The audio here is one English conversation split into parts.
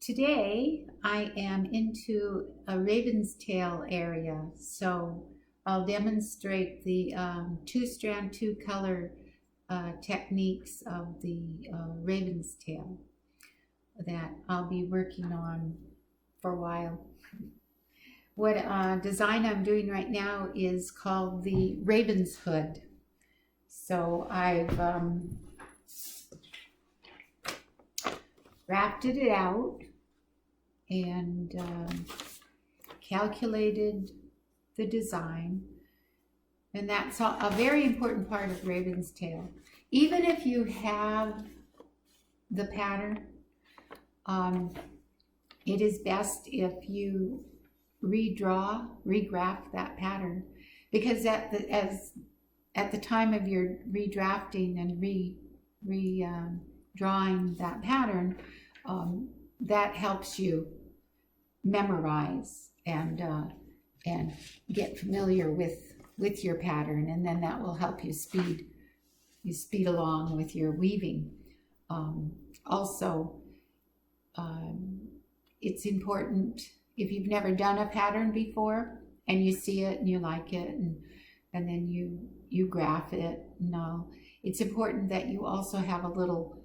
Today I am into a Ravenstail area, so I'll demonstrate the two-strand, two-color techniques of the Ravenstail that I'll be working on for a while. What design I'm doing right now is called the Raven's Hood. So I've drafted it out and calculated the design, and that's a very important part of Ravenstail. Even if you have the pattern, it is best if you regraph that pattern, because at the time of your redrafting and drawing that pattern, that helps you memorize and get familiar with your pattern, and then that will help you speed along with your weaving. Also, it's important if you've never done a pattern before and you see it and you like it, and then you graph it and all. It's important that you also have a little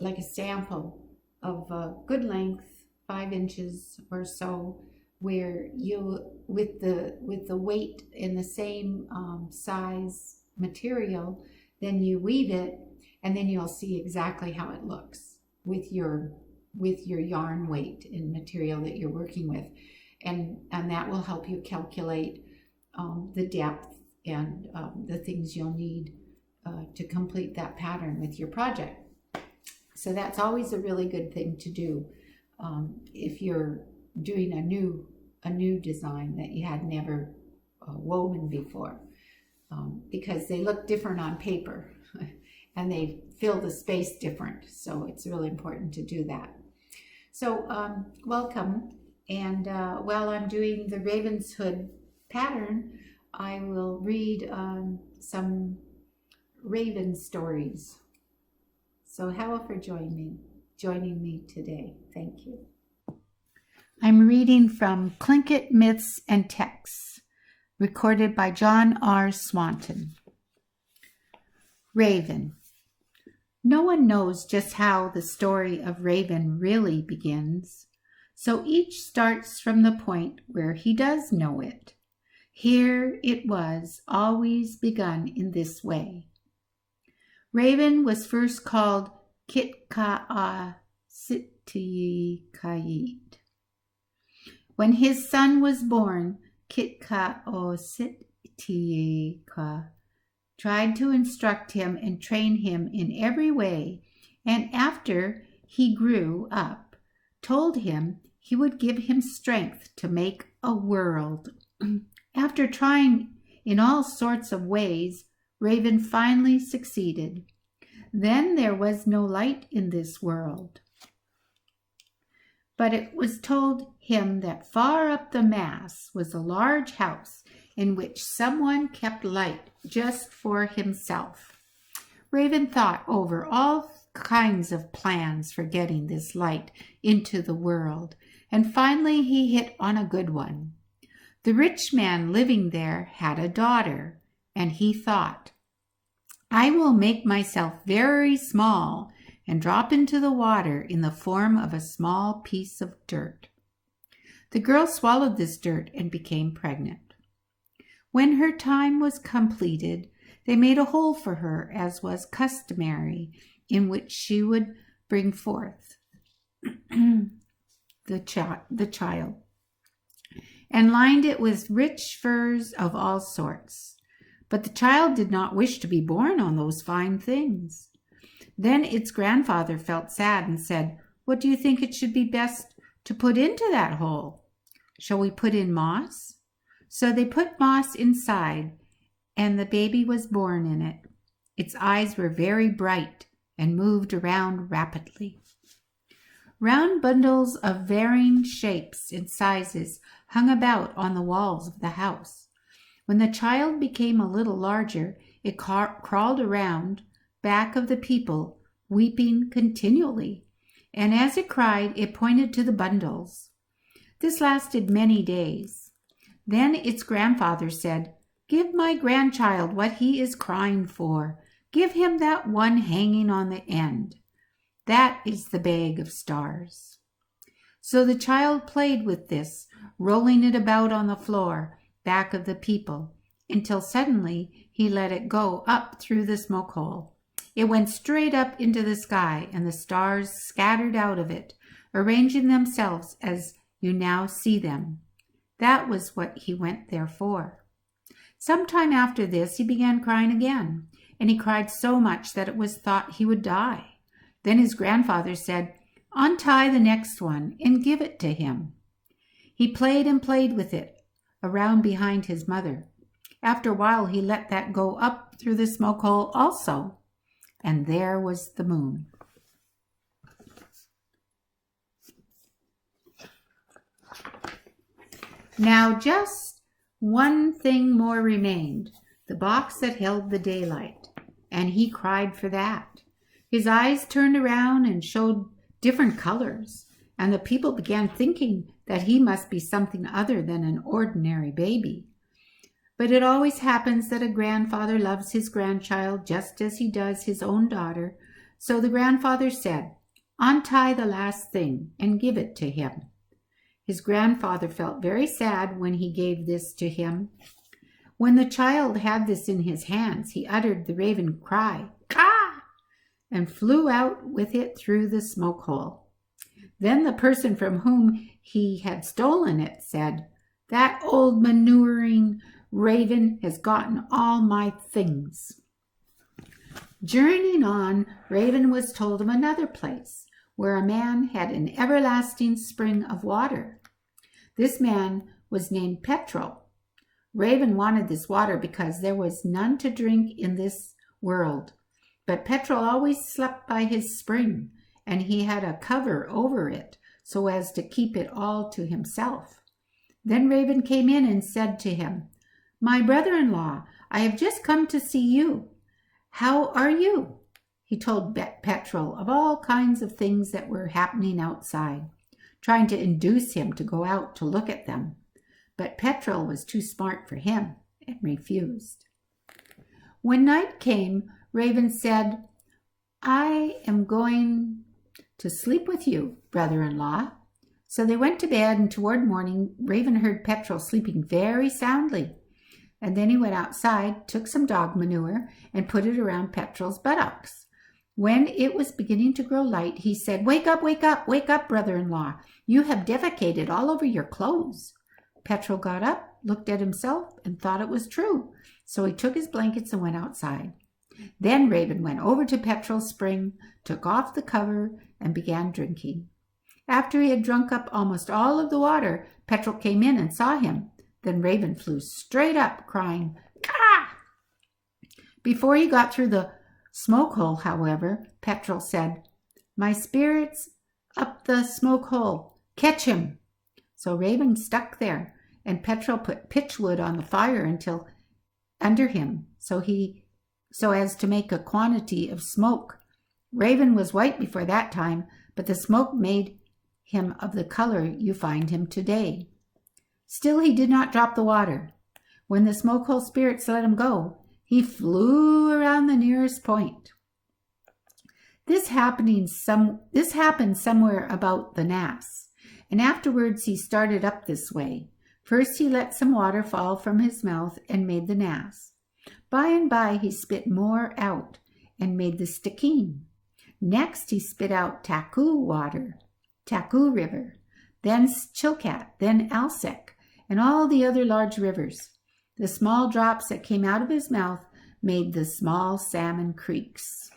like a sample of good length, 5 inches or so, where you with the weight in the same size material, then you weave it, and then you'll see exactly how it looks with your yarn weight and material that you're working with, and that will help you calculate the depth and the things you'll need to complete that pattern with your project. So that's always a really good thing to do if you're doing a new design that you had never woven before, because they look different on paper and they fill the space different. So it's really important to do that. So welcome, and while I'm doing the Raven's Hood pattern, I will read some Raven stories. So however, joining me today. Thank you. I'm reading from Tlingit Myths and Texts, recorded by John R. Swanton. Raven. No one knows just how the story of Raven really begins, so each starts from the point where he does know it. Here it was always begun in this way. Raven was first called Kitka'a Sitiyikayit. When his son was born, Kitka'o Sitiyika tried to instruct him and train him in every way, and after he grew up, told him he would give him strength to make a world. After trying in all sorts of ways, Raven finally succeeded. Then there was no light in this world. But it was told him that far up the Mass was a large house in which someone kept light just for himself. Raven thought over all kinds of plans for getting this light into the world, and finally he hit on a good one. The rich man living there had a daughter, and he thought, I will make myself very small and drop into the water in the form of a small piece of dirt. The girl swallowed this dirt and became pregnant. When her time was completed, they made a hole for her, as was customary, in which she would bring forth the child, and lined it with rich furs of all sorts. But the child did not wish to be born on those fine things. Then its grandfather felt sad and said, What do you think it should be best to put into that hole? Shall we put in moss? So they put moss inside, and the baby was born in it. Its eyes were very bright and moved around rapidly. Round bundles of varying shapes and sizes hung about on the walls of the house. When the child became a little larger, it crawled around back of the people, weeping continually. and as it cried, it pointed to the bundles. This lasted many days. Then its grandfather said, "Give my grandchild what he is crying for. Give him that one hanging on the end. That is the bag of stars." So the child played with this, rolling it about on the floor back of the people, until suddenly he let it go up through the smoke hole. It went straight up into the sky, and the stars scattered out of it, arranging themselves as you now see them. That was what he went there for. Some time after this, he began crying again, and he cried so much that it was thought he would die. Then his grandfather said, "Untie the next one and give it to him." He played and played with it around behind his mother. After a while, he let that go up through the smoke hole also, and there was the moon. Now just one thing more remained, the box that held the daylight, and he cried for that. His eyes turned around and showed different colors, and the people began thinking that he must be something other than an ordinary baby. But it always happens that a grandfather loves his grandchild just as he does his own daughter, so the grandfather said, "Untie the last thing and give it to him." His grandfather felt very sad when he gave this to him. When the child had this in his hands, he uttered the raven cry, "Caw!" and flew out with it through the smoke hole. Then the person from whom he had stolen it said, "That old manuring raven has gotten all my things." Journeying on, Raven was told of another place where a man had an everlasting spring of water. This man was named Petrol. Raven wanted this water because there was none to drink in this world. But Petrol always slept by his spring, and he had a cover over it so as to keep it all to himself. Then Raven came in and said to him, "My brother-in-law, I have just come to see you. How are you?" He told Petrol of all kinds of things that were happening outside, trying to induce him to go out to look at them. But Petrol was too smart for him and refused. When night came, Raven said, "I am going to sleep with you, brother-in-law." So they went to bed, and toward morning, Raven heard Petrol sleeping very soundly. And then he went outside, took some dog manure, and put it around Petrol's buttocks. When it was beginning to grow light, he said, "Wake up, wake up, wake up, brother-in-law. You have defecated all over your clothes." Petrol got up, looked at himself, and thought it was true. So he took his blankets and went outside. Then Raven went over to Petrol's spring, took off the cover, and began drinking. After he had drunk up almost all of the water, Petrol came in and saw him. Then Raven flew straight up, crying, "Caw!" Before he got through the smoke hole, however, Petrol said, "My spirit's up the smoke hole. Catch him." So Raven stuck there, and Petrol put pitchwood on the fire until under him, so as to make a quantity of smoke. Raven was white before that time, but the smoke made him of the color you find him today. Still he did not drop the water. When the smoke hole spirits let him go, he flew around the nearest point. This happened somewhere about the Nass, and afterwards he started up this way. First he let some water fall from his mouth and made the Nass. By and by he spit more out and made the Stikine. Next he spit out Taku water, Taku River, then Chilkat, then Alsek, and all the other large rivers. The small drops that came out of his mouth made the small salmon creeks.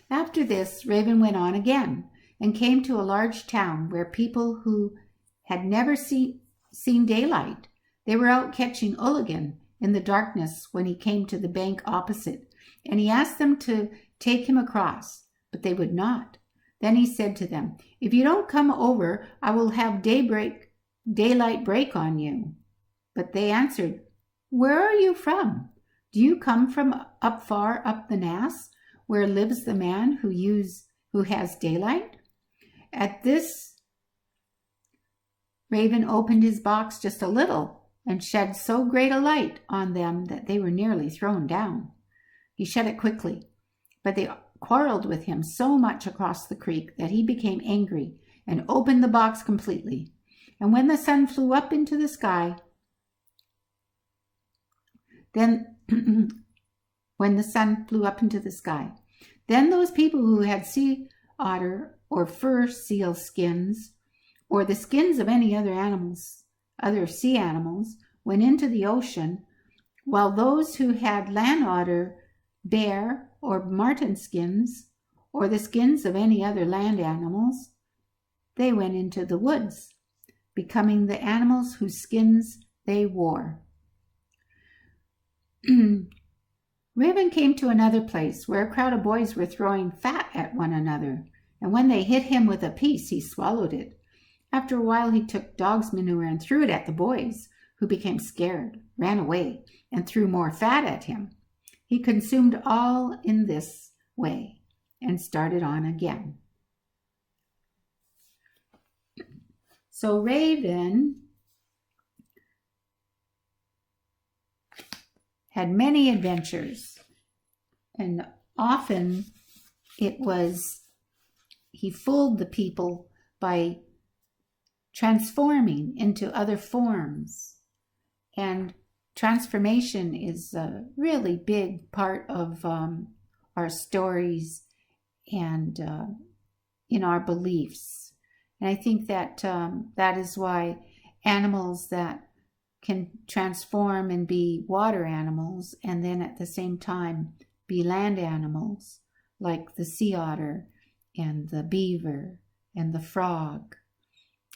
After this, Raven went on again and came to a large town where people who had never seen daylight, they were out catching Ulligan in the darkness when he came to the bank opposite, and he asked them to take him across, but they would not. Then he said to them, "If you don't come over, I will have daylight break on you." But they answered, "Where are you from? Do you come from far up the Nass, where lives the man who who has daylight? At this, Raven opened his box just a little and shed so great a light on them that they were nearly thrown down. He shut it quickly, but they quarreled with him so much across the creek that he became angry and opened the box completely. And when the sun flew up into the sky, then those people who had sea otter or fur seal skins, or the skins of any other sea animals, went into the ocean, while those who had land otter, bear, or marten skins, or the skins of any other land animals, they went into the woods, becoming the animals whose skins they wore. Raven came to another place where a crowd of boys were throwing fat at one another, and when they hit him with a piece, he swallowed it. After a while, he took dog's manure and threw it at the boys, who became scared, ran away, and threw more fat at him. He consumed all in this way and started on again. So Raven had many adventures, and often he fooled the people by transforming into other forms. And transformation is a really big part of our stories and in our beliefs. And I think that that is why animals that can transform and be water animals and then at the same time be land animals, like the sea otter and the beaver and the frog,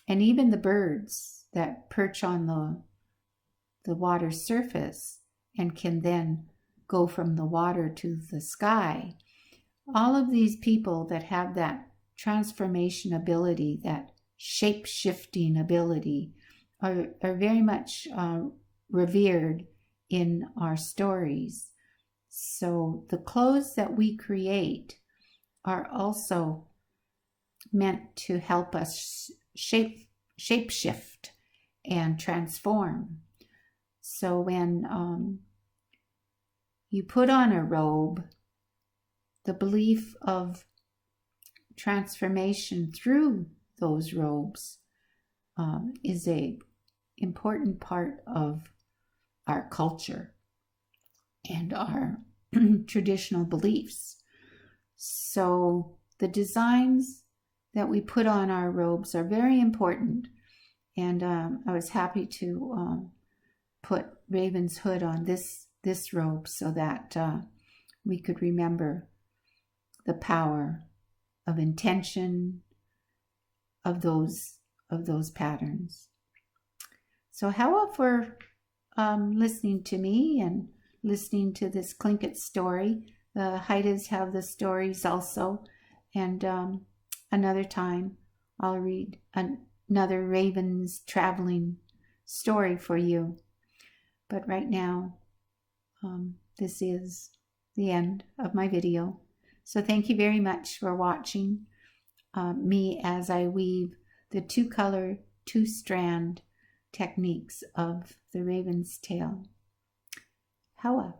and even the birds that perch on the water's surface and can then go from the water to the sky. All of these people that have that transformation ability, that shape-shifting ability, are very much revered in our stories. So the clothes that we create are also meant to help us shape-shift and transform. So when you put on a robe, the belief of transformation through those robes is a important part of our culture and our traditional beliefs. So the designs that we put on our robes are very important, and I was happy to put Raven's hood on this robe so that we could remember the power of intention of those patterns. So how for listening to me and listening to this Tlingit story. The Haidas have the stories also, and another time I'll read another Raven's traveling story for you. But right now, this is the end of my video. So thank you very much for watching me as I weave the 2-color, 2-strand techniques of the Raven's tail. Hawa.